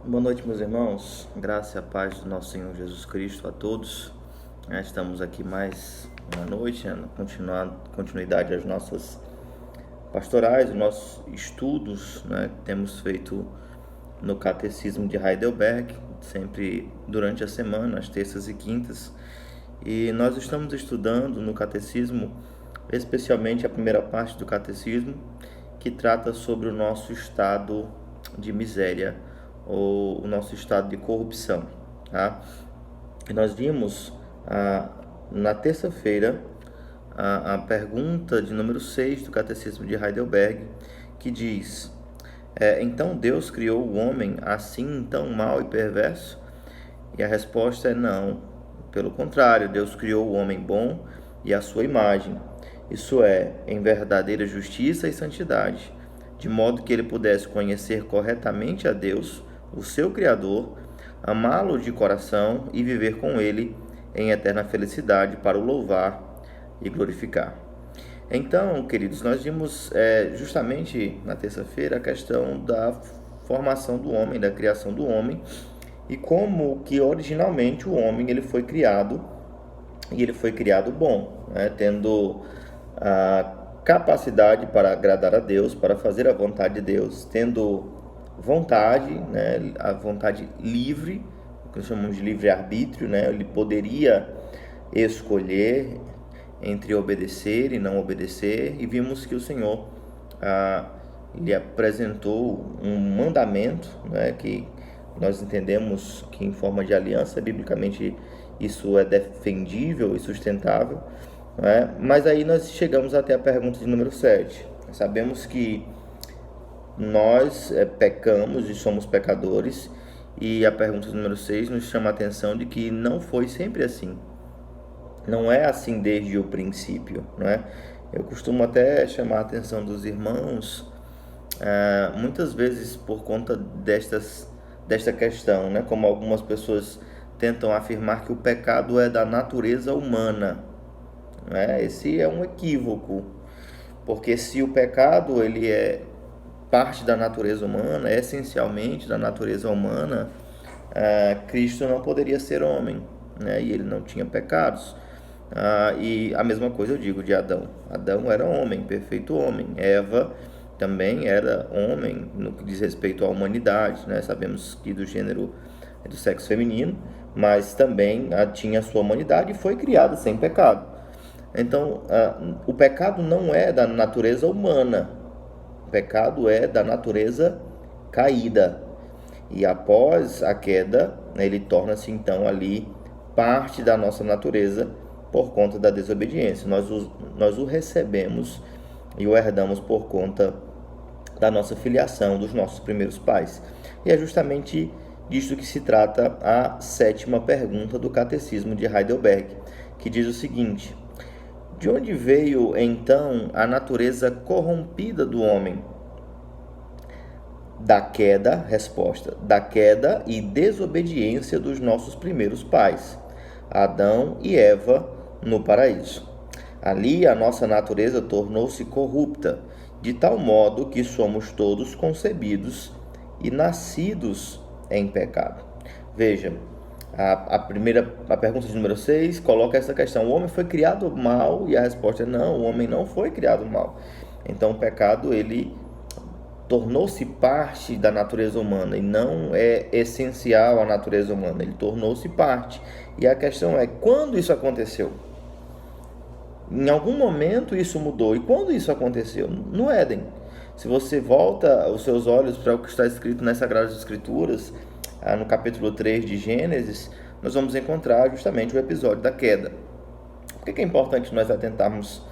Boa noite, meus irmãos. Graça e a paz do nosso Senhor Jesus Cristo a todos. Estamos aqui mais uma noite, na continuidade das nossas pastorais, dos nossos estudos, que temos feito no Catecismo de Heidelberg, sempre durante a semana, às terças e quintas. E nós estamos estudando no Catecismo, especialmente a primeira parte do Catecismo, que trata sobre o nosso estado de miséria, ou o nosso estado de corrupção, tá? E nós vimos na terça-feira a pergunta de número 6 do Catecismo de Heidelberg, que diz: então Deus criou o homem assim tão mau e perverso? E a resposta é não. Pelo contrário, Deus criou o homem bom e à sua imagem, isso é, em verdadeira justiça e santidade, de modo que ele pudesse conhecer corretamente a Deus, o seu Criador, amá-lo de coração e viver com ele em eterna felicidade para o louvar e glorificar. Então, queridos, nós vimos justamente na terça-feira a questão da formação do homem, da criação do homem, e como que originalmente o homem ele foi criado, e ele foi criado bom, tendo a capacidade para agradar a Deus, para fazer a vontade de Deus, tendo vontade, a vontade livre, o que nós chamamos de livre-arbítrio, ele poderia escolher entre obedecer e não obedecer, e vimos que o Senhor ele apresentou um mandamento, que nós entendemos que em forma de aliança, biblicamente isso é defendível e sustentável, mas aí nós chegamos até a pergunta de número 7. Sabemos que nós pecamos e somos pecadores, e a pergunta número 6 nos chama a atenção de que não foi sempre assim. Não é assim desde o princípio, Eu costumo até chamar a atenção dos irmãos, muitas vezes por conta desta questão, Como algumas pessoas tentam afirmar que o pecado é da natureza humana, Esse é um equívoco, porque se o pecado ele é parte da natureza humana, essencialmente da natureza humana, Cristo não poderia ser homem, e ele não tinha pecados. E a mesma coisa eu digo de Adão. Adão era homem, perfeito homem. Eva também era homem no que diz respeito à humanidade, Sabemos que do gênero do sexo feminino, mas também tinha a sua humanidade e foi criada sem pecado. Então, o pecado não é da natureza humana, o pecado é da natureza caída. E após a queda, ele torna-se então ali parte da nossa natureza por conta da desobediência. Nós o recebemos e o herdamos por conta da nossa filiação, dos nossos primeiros pais. E é justamente disso que se trata a 7ª pergunta do Catecismo de Heidelberg, que diz o seguinte: de onde veio então a natureza corrompida do homem? Da queda, resposta, da queda e desobediência dos nossos primeiros pais, Adão e Eva, no paraíso. Ali a nossa natureza tornou-se corrupta, de tal modo que somos todos concebidos e nascidos em pecado. Veja, a pergunta de número 6 coloca essa questão: o homem foi criado mal? E a resposta é não, o homem não foi criado mal. Então o pecado ele tornou-se parte da natureza humana e não é essencial à natureza humana, ele tornou-se parte. E a questão é, quando isso aconteceu? Em algum momento isso mudou. E quando isso aconteceu? No Éden. Se você volta os seus olhos para o que está escrito nas Sagradas Escrituras, no capítulo 3 de Gênesis, nós vamos encontrar justamente o episódio da queda. Por que é importante nós atentarmos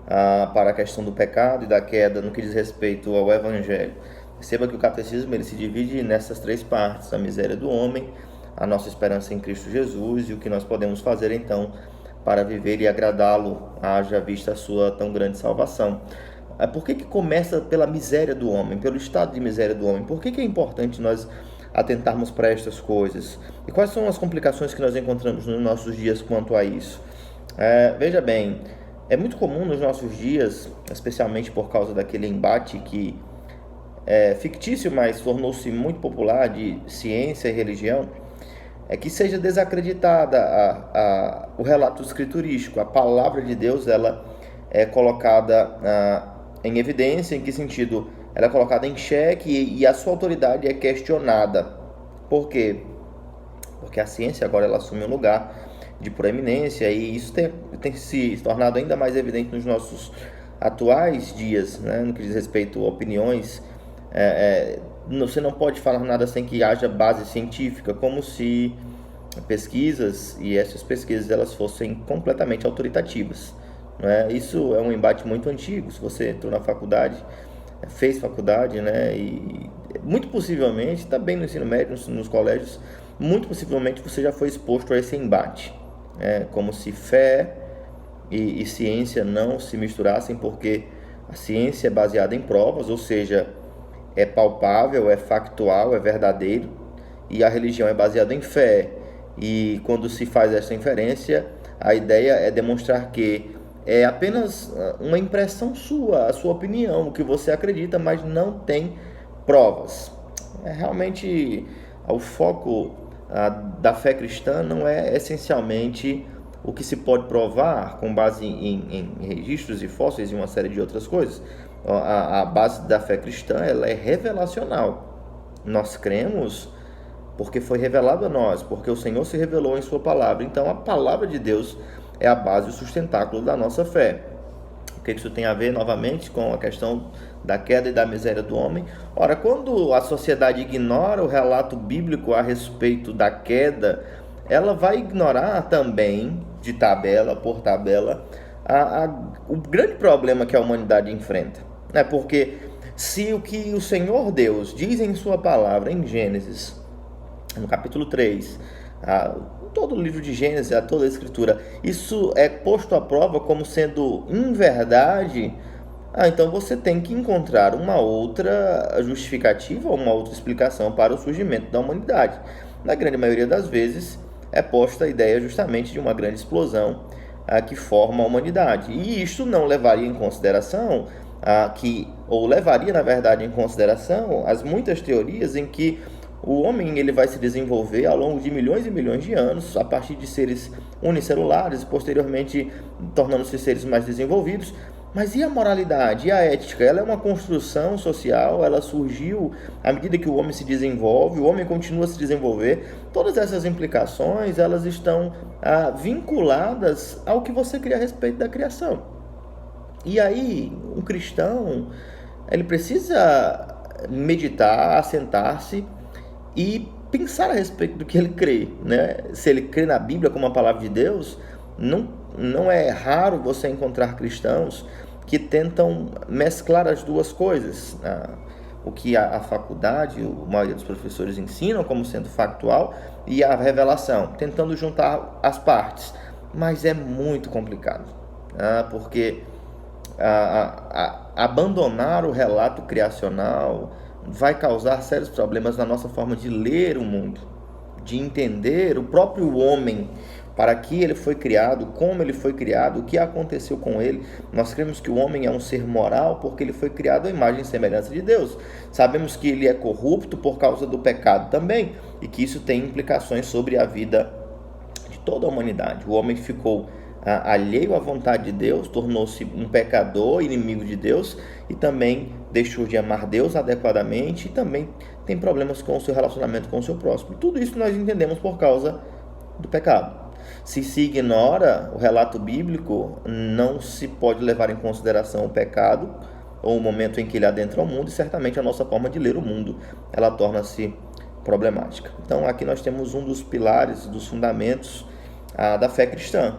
para a questão do pecado e da queda no que diz respeito ao Evangelho? Perceba que o catecismo ele se divide nessas 3 partes: a miséria do homem, a nossa esperança em Cristo Jesus e o que nós podemos fazer então para viver e agradá-lo, haja vista a sua tão grande salvação. Por que começa pela miséria do homem, pelo estado de miséria do homem? Por que é importante nós atentarmos para estas coisas? E quais são as complicações que nós encontramos nos nossos dias quanto a isso? Veja bem, é muito comum nos nossos dias, especialmente por causa daquele embate que fictício, mas tornou-se muito popular, de ciência e religião, é que seja desacreditada o relato escriturístico. A palavra de Deus, ela é colocada em evidência. Em que sentido? Ela é colocada em xeque e a sua autoridade é questionada. Por quê? Porque a ciência agora ela assume um lugar de proeminência, e isso tem se tornado ainda mais evidente nos nossos atuais dias, né? No que diz respeito a opiniões. Você não pode falar nada sem que haja base científica, como se pesquisas, e essas pesquisas, elas fossem completamente autoritativas, não é? Isso é um embate muito antigo. Se você entrou na faculdade, fez faculdade, né, e muito possivelmente, também no ensino médio, nos colégios, muito possivelmente você já foi exposto a esse embate, como se fé e ciência não se misturassem, porque a ciência é baseada em provas, ou seja, é palpável, é factual, é verdadeiro, e a religião é baseada em fé. E quando se faz essa inferência, a ideia é demonstrar que é apenas uma impressão sua, a sua opinião, o que você acredita, mas não tem provas. Realmente, o foco da fé cristã não é essencialmente o que se pode provar com base em registros e fósseis e uma série de outras coisas. A base da fé cristã, ela é revelacional. Nós cremos porque foi revelado a nós, porque o Senhor se revelou em sua palavra. Então a palavra de Deus é a base e o sustentáculo da nossa fé. O que isso tem a ver novamente com a questão da queda e da miséria do homem? Ora, quando a sociedade ignora o relato bíblico a respeito da queda, ela vai ignorar também, de tabela por tabela, o grande problema que a humanidade enfrenta. Porque se o que o Senhor Deus diz em sua palavra, em Gênesis, no capítulo 3, todo o livro de Gênesis, toda a escritura, isso é posto à prova como sendo inverdade, então você tem que encontrar uma outra justificativa, uma outra explicação para o surgimento da humanidade. Na grande maioria das vezes é posta a ideia justamente de uma grande explosão que forma a humanidade, e isto não levaria em consideração levaria na verdade em consideração as muitas teorias em que o homem ele vai se desenvolver ao longo de milhões e milhões de anos, a partir de seres unicelulares, posteriormente tornando-se seres mais desenvolvidos. Mas e a moralidade, e a ética? Ela é uma construção social, ela surgiu à medida que o homem se desenvolve, o homem continua a se desenvolver. Todas essas implicações, elas estão vinculadas ao que você cria a respeito da criação. E aí, um cristão, ele precisa meditar, assentar-se e pensar a respeito do que ele crê, né? Se ele crê na Bíblia como a palavra de Deus, não é raro você encontrar cristãos que tentam mesclar as duas coisas, o que a faculdade, a maioria dos professores ensinam como sendo factual, e a revelação, tentando juntar as partes. Mas é muito complicado, porque abandonar o relato criacional vai causar sérios problemas na nossa forma de ler o mundo, de entender o próprio homem, para que ele foi criado, como ele foi criado, o que aconteceu com ele. Nós cremos que o homem é um ser moral porque ele foi criado à imagem e semelhança de Deus. Sabemos que ele é corrupto por causa do pecado também, e que isso tem implicações sobre a vida de toda a humanidade. O homem ficou alheio à vontade de Deus, tornou-se um pecador, inimigo de Deus, e também deixou de amar Deus adequadamente, e também tem problemas com o seu relacionamento com o seu próximo. E tudo isso nós entendemos por causa do pecado. Se ignora o relato bíblico, não se pode levar em consideração o pecado ou o momento em que ele adentra o mundo, e certamente a nossa forma de ler o mundo, ela torna-se problemática. Então aqui nós temos um dos pilares, dos fundamentos da fé cristã.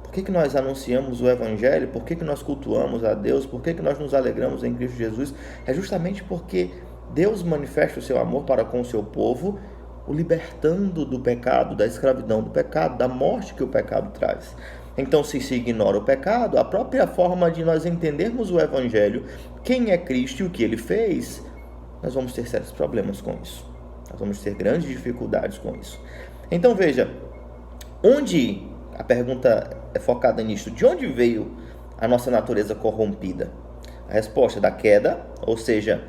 Por que nós anunciamos o Evangelho? Por que nós cultuamos a Deus? Por que nós nos alegramos em Cristo Jesus? É justamente porque Deus manifesta o seu amor para com o seu povo, o libertando do pecado, da escravidão do pecado, da morte que o pecado traz. Então, se ignora o pecado, a própria forma de nós entendermos o Evangelho, quem é Cristo e o que ele fez, nós vamos ter sérios problemas com isso. Nós vamos ter grandes dificuldades com isso. Então, veja, a pergunta é focada nisso, de onde veio a nossa natureza corrompida? A resposta é da queda, ou seja,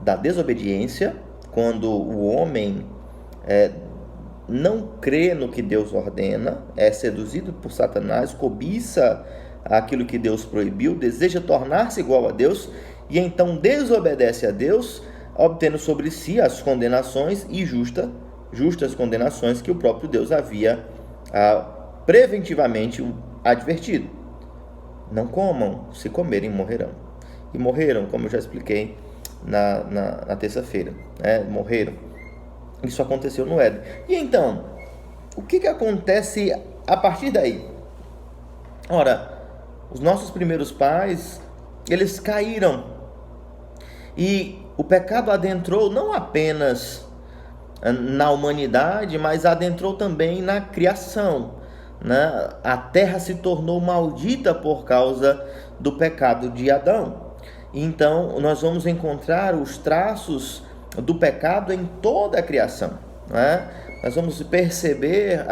da desobediência, quando o homem não crê no que Deus ordena, é seduzido por Satanás, cobiça aquilo que Deus proibiu, deseja tornar-se igual a Deus e então desobedece a Deus, obtendo sobre si as condenações e justas condenações que o próprio Deus havia preventivamente advertido. Não comam, se comerem morrerão. E morreram, como eu já expliquei na terça-feira, morreram. Isso aconteceu no Éden. E então, o que acontece a partir daí? Ora, os nossos primeiros pais, eles caíram. E o pecado adentrou não apenas na humanidade, mas adentrou também na criação. Né? A terra se tornou maldita por causa do pecado de Adão. Então, nós vamos encontrar os traços do pecado em toda a criação. Né? Nós vamos perceber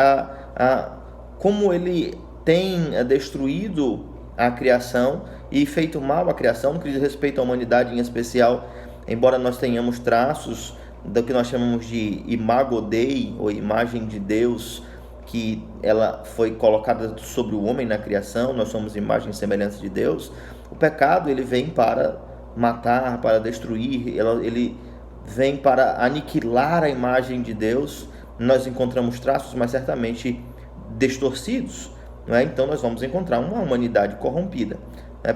como ele tem destruído a criação e feito mal à criação, no que diz respeito à humanidade em especial, embora nós tenhamos traços do que nós chamamos de imago Dei, ou imagem de Deus, que ela foi colocada sobre o homem na criação, nós somos imagem e semelhança de Deus. O pecado, ele vem para matar, para destruir, ele vem para aniquilar a imagem de Deus. Nós encontramos traços, mas certamente distorcidos, não é? Então nós vamos encontrar uma humanidade corrompida,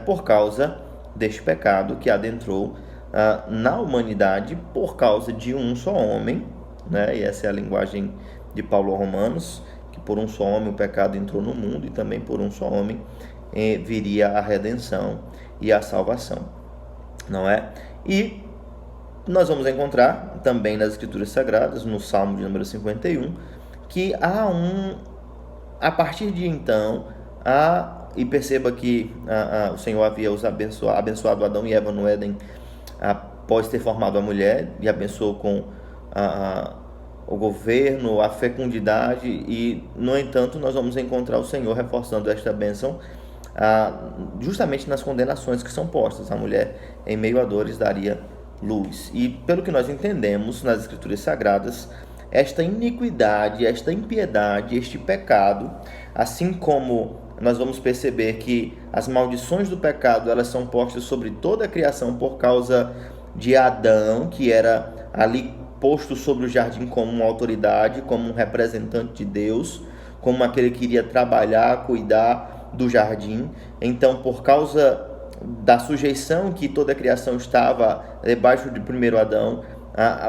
por causa deste pecado que adentrou na humanidade por causa de um só homem, né? E essa é a linguagem de Paulo aos Romanos, que por um só homem o pecado entrou no mundo e também por um só homem viria a redenção e a salvação, não é? E nós vamos encontrar também nas Escrituras Sagradas, no Salmo de número 51, que a partir de então, e perceba que o Senhor havia abençoado Adão e Eva no Éden após ter formado a mulher, e abençoou com o governo, a fecundidade, e no entanto nós vamos encontrar o Senhor reforçando esta bênção justamente nas condenações que são postas. A mulher em meio a dores daria luz. E pelo que nós entendemos nas Escrituras Sagradas, esta iniquidade, esta impiedade, este pecado, assim como nós vamos perceber que as maldições do pecado, elas são postas sobre toda a criação por causa de Adão, que era ali posto sobre o jardim como uma autoridade, como um representante de Deus, como aquele que iria trabalhar, cuidar do jardim. Então, por causa da sujeição que toda a criação estava debaixo de primeiro Adão,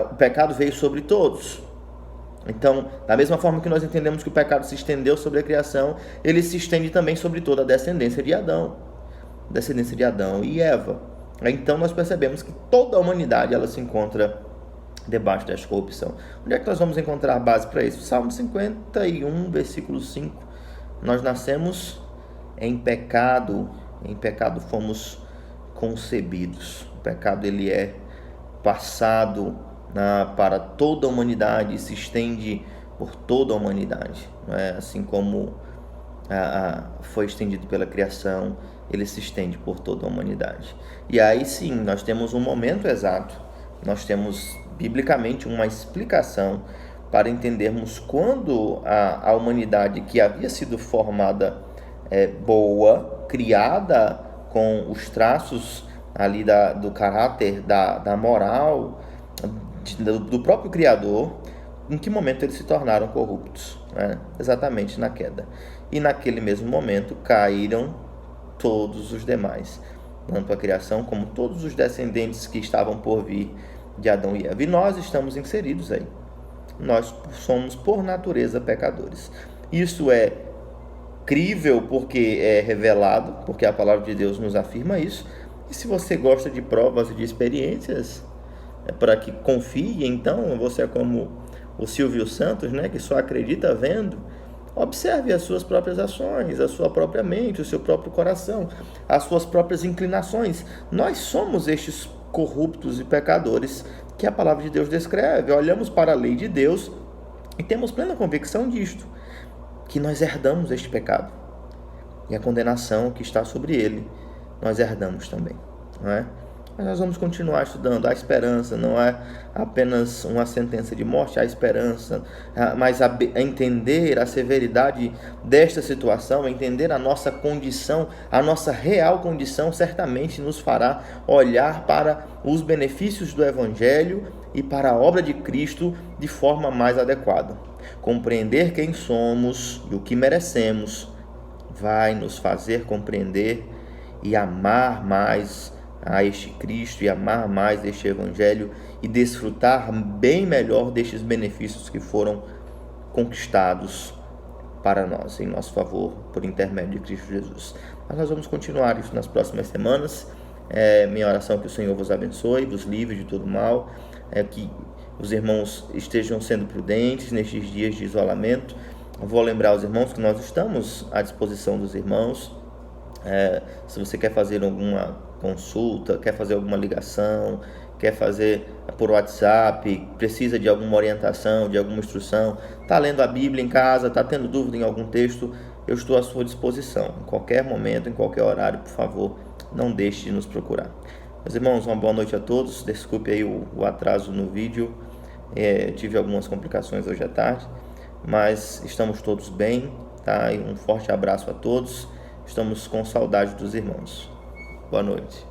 o pecado veio sobre todos. Então, da mesma forma que nós entendemos que o pecado se estendeu sobre a criação, ele se estende também sobre toda a descendência de Adão e Eva. Então, nós percebemos que toda a humanidade ela se encontra debaixo desta corrupção. Onde é que nós vamos encontrar a base para isso? Salmo 51, versículo 5. Nós nascemos em pecado fomos concebidos. O pecado ele é passado para toda a humanidade, se estende por toda a humanidade, não é? Assim como foi estendido pela criação, ele se estende por toda a humanidade. E aí sim, nós temos um momento exato, nós temos biblicamente uma explicação para entendermos quando a humanidade que havia sido formada boa, criada com os traços ali do caráter, da moral, do próprio Criador, em que momento eles se tornaram corruptos, né? Exatamente na queda. E naquele mesmo momento caíram todos os demais, tanto a criação como todos os descendentes que estavam por vir de Adão e Eva. E nós estamos inseridos aí. Nós somos por natureza pecadores. Isso é crível porque é revelado, porque a palavra de Deus nos afirma isso. E se você gosta de provas e de experiências, para que confie, então você é como o Silvio Santos, né, que só acredita vendo. Observe as suas próprias ações, a sua própria mente, o seu próprio coração, as suas próprias inclinações. Nós somos estes corruptos e pecadores que a palavra de Deus descreve. Olhamos para a lei de Deus e temos plena convicção disto, que nós herdamos este pecado. E a condenação que está sobre ele, nós herdamos também, não é? mas nós vamos continuar estudando. Há esperança, não é apenas uma sentença de morte, há esperança, mas a entender a severidade desta situação, entender a nossa condição, a nossa real condição, certamente nos fará olhar para os benefícios do Evangelho e para a obra de Cristo de forma mais adequada. Compreender quem somos e o que merecemos vai nos fazer compreender e amar mais a este Cristo e amar mais este Evangelho e desfrutar bem melhor destes benefícios que foram conquistados para nós, em nosso favor, por intermédio de Cristo Jesus. Mas nós vamos continuar isso nas próximas semanas. Minha oração é que o Senhor vos abençoe, vos livre de todo mal, que os irmãos estejam sendo prudentes nestes dias de isolamento. Vou lembrar os irmãos que nós estamos à disposição dos irmãos. Se você quer fazer alguma consulta, quer fazer alguma ligação, quer fazer por WhatsApp, precisa de alguma orientação, de alguma instrução, está lendo a Bíblia em casa, está tendo dúvida em algum texto, eu estou à sua disposição. Em qualquer momento, em qualquer horário, por favor, não deixe de nos procurar. Meus irmãos, uma boa noite a todos. Desculpe aí o atraso no vídeo. Tive algumas complicações hoje à tarde, mas estamos todos bem, tá? E um forte abraço a todos. Estamos com saudade dos irmãos. Boa noite.